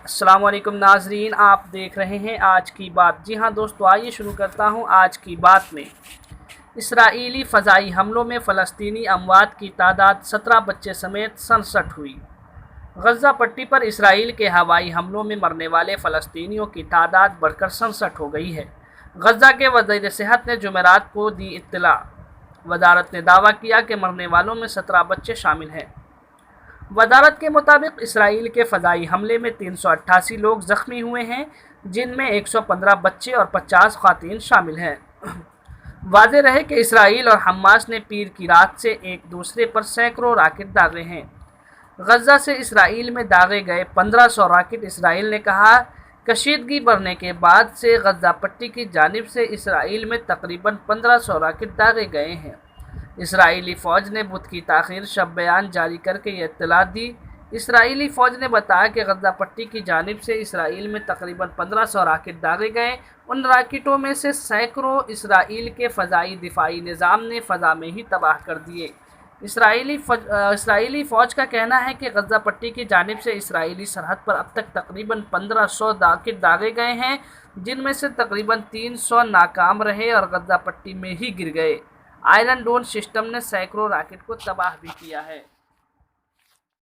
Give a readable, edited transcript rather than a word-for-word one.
السلام علیکم ناظرین، آپ دیکھ رہے ہیں آج کی بات۔ جی ہاں دوستو، آئیے شروع کرتا ہوں آج کی بات میں۔ اسرائیلی فضائی حملوں میں فلسطینی اموات کی تعداد 17 بچے سمیت 67 ہوئی۔ غزہ پٹی پر اسرائیل کے ہوائی حملوں میں مرنے والے فلسطینیوں کی تعداد بڑھ کر 67 ہو گئی ہے۔ غزہ کے وزیر صحت نے جمعرات کو دی اطلاع۔ وزارت نے دعویٰ کیا کہ مرنے والوں میں 17 بچے شامل ہیں۔ وزارت کے مطابق اسرائیل کے فضائی حملے میں 388 لوگ زخمی ہوئے ہیں، جن میں 115 بچے اور 50 خواتین شامل ہیں۔ واضح رہے کہ اسرائیل اور حماس نے پیر کی رات سے ایک دوسرے پر سینکڑوں راکٹ داغے ہیں۔ غزہ سے اسرائیل میں داغے گئے 1500 راکٹ۔ اسرائیل نے کہا، کشیدگی بڑھنے کے بعد سے غزہ پٹی کی جانب سے اسرائیل میں تقریباً 1500 راکٹ داغے گئے ہیں۔ اسرائیلی فوج نے بدھ کی تاخیر شب بیان جاری کر کے یہ اطلاع دی۔ اسرائیلی فوج نے بتایا کہ غزہ پٹی کی جانب سے اسرائیل میں تقریباً 1500 راکٹ داغے گئے۔ ان راکٹوں میں سے سینکڑوں اسرائیل کے فضائی دفاعی نظام نے فضا میں ہی تباہ کر دیے۔ اسرائیلی فوج کا کہنا ہے کہ غزہ پٹی کی جانب سے اسرائیلی سرحد پر اب تک تقریباً 1500 راکٹ داغے گئے ہیں، جن میں سے تقریباً 300 ناکام رہے اور غزہ پٹی میں ہی گر گئے۔ آئرن ڈون سسٹم نے سینکڑوں راکٹ کو تباہ بھی کیا ہے۔